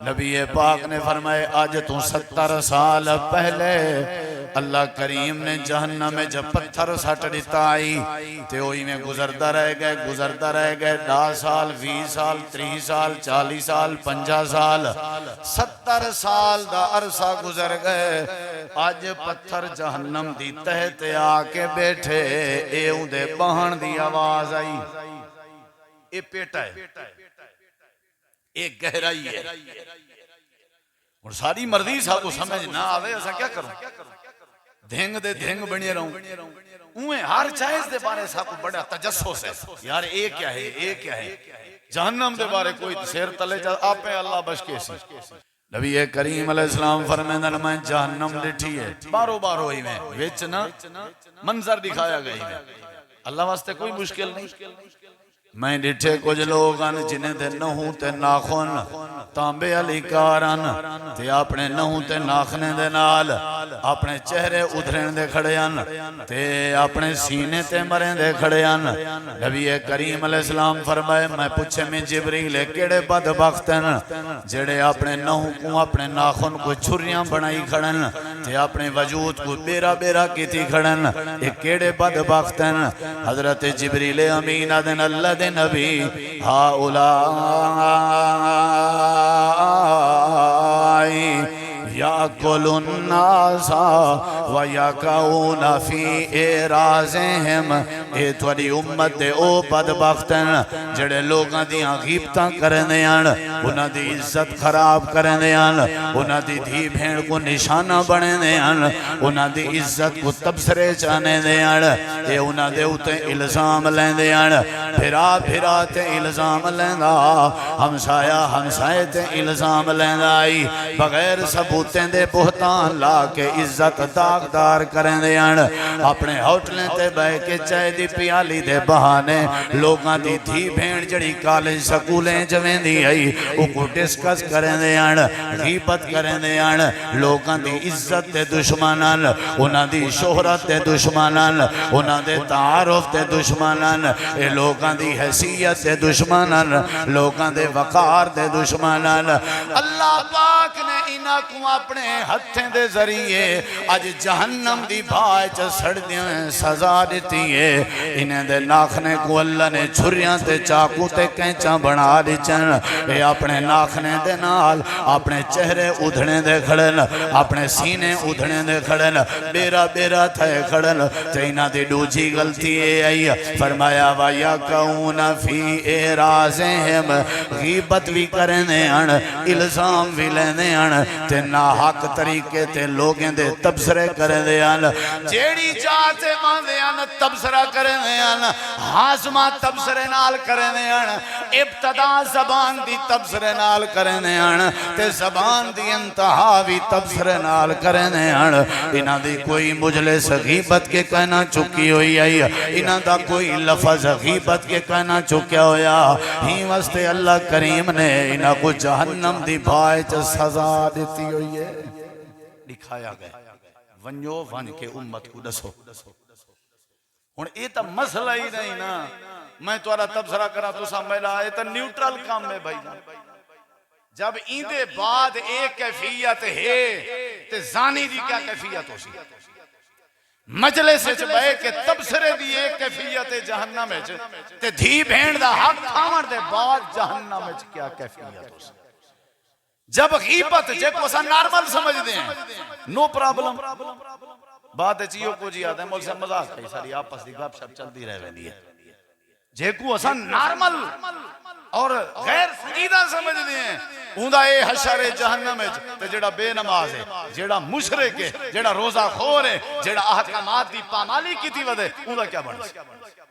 نبی پاک نے فرمائے آج تو 70 سال پہلے اللہ کریم نے جہنم میں جب پتھر سٹ دیتا آئی تے ہوئی میں گزردہ رہ گئے 10 سال 20 سال 30 سال 40 سال 50 سال 70 سال دا عرصہ گزر گئے آج پتھر جہنم دی تہ تے آ کے بیٹھے اے اندے بہن دی آواز آئی اے پیٹا ہے ایک گہرائی ہے اور ساری مرضی سا کو سمجھ نہ آوے ایسا کیا کروں دھنگ دے دھنگ بنے رہوں اوہیں ہر چاہیز دے بارے سا کو بڑا تجسس ہے یار اے کیا ہے اے کیا ہے جہنم دے بارے کوئی سیر تلے جا آپ میں اللہ بش کے سی نبی کریم علیہ السلام فرمیندن میں جہنم ڈٹھی ہے بارو بار ہوئی میں ویچ نا منظر دکھایا گئی میں اللہ واسطے کوئی مشکل نہیں میں ڈٹھے کچھ لوگاں جنہیں دے نہوں تے ناخن تانبے علی کارن تے اپنے نہوں تے ناخنے دے نال اپنے چہرے ادھرین دے کھڑیان تے اپنے سینے تے مرین دے کھڑیان نبی کریم علیہ السلام فرمائے میں پوچھے میں جبریل کیڑے بدبختن جڑے اپنے نہوں کو اپنے ناخن کو چھریاں بنائی کھڑن تے اپنے وجود کو بیرا بیرا کیتی کھڑن ایک کیڑے بدبختن حضرت جبریل امین دن اللہ دے نبی ہاؤلائی یاکل الناس ویقعون فی اعراضہم اے توڑی امت دے او بدبختن جڑے لوگاں دیاں غیبتاں کرنے آن انہاں دی عزت خراب کرنے آن انہاں دی دھی بھیڑ کو نشانہ بنے آن انہاں دی عزت کو تبصرے چانے دے آن اے انہاں دے اتے الزام لیں دے آن پھرا پھرا تے الزام لیں دا ہمسایا ہمسائے تے الزام لیں دا آئی بغیر ثبوتیں دے بہتان لا کے عزت داغدار کریں دے آن اپنے ہوٹلیں تے بے کے چائے دی پیالی دے بہانے لوگاں دی دھی بھیڑ جڑی کالج سکولیں جویں دی آئی او کو ڈسکس کریں دے آن غیبت کریں دے آن لوگاں دی عزت تے دشمنان انہاں دی شہرت تے دشمنان انہاں دے تعارف تے دشمنان اے لوگاں دی حیثیت تے دشمنان لوگاں دے وقار تے دشمنان اللہ پاک نے انہاں کو اپنے ہتھیں دے ذریعے آج جہنم دی بھائچ سڑ دیاں سزا دیتی ہے انہیں دے ناخنے کو اللہ نے چھریاں تے چاکو تے کینچاں بنا دیچن اے اپنے ناخنے دے نال اپنے چہرے ادھنے دے کھڑن اپنے سینے ادھنے دے کھڑن بیرا بیرا تھے کھڑن تے انہاں دی دوجی غلطی اے آئی فرمایا وَيَقَعُونَ فِي اعراضہم غیبت بھی کرنے آن الزام بھی لینے آن تے ناحق طریقے تے لوگیں دے تبصرے کرنے آن جیڑی چاہتے ماندے آن تبصرہ کرنے آن حاسمہ تبصرے نال کرنے آن ابتدا زبان دی تبصرے نال کرنے آن تے زبان دی انتہا بھی تبصرے نال کرنے آن انہاں دی کوئی مجلس غیبت کے کہنا چکی ہوئی آئی انہاں دا کوئی لفظ غیبت کے کہنا چکیا ہویا ہی واسطے اللہ کریم نے انہاں کو جہنم دی بھائچ سزا دیتی ہوئی ہے دکھایا گئے ونجو ون کے امت کو دسو ہن اے تا مسئلہ ہی نہیں نا میں توارا تبصرہ کرا تو سامبھلا اے تا نیوٹرل کام میں بھائی جان جب ایندے بعد ایک کیفیت ہے تے زانی دی کیا کیفیت ہو سی مجلس سے بے کے تبصرے دی ایک کیفیت جہنم ہے تے دھی بھین دا حق کھاون دے بعد جہنم ہے کیا کیفیت ہو سی جب غیبت جے کو اسا نارمل سمجھ دیں نو پرابلم بات چیئو کو جی آتے ہیں مول سے مزاق ہے ساری آپس دی گپ شپ چل دی رہ ویندی ہے جے کو اسا نارمل اور غیر سنجیدہ سمجھ دیں اوندا اے حشر جہنم ہے تے جڑا بے نماز ہے جڑا مشرک ہے جڑا روزہ خور ہے جڑا احکامات دی پامالی کی تھی ودے اوندا کیا بن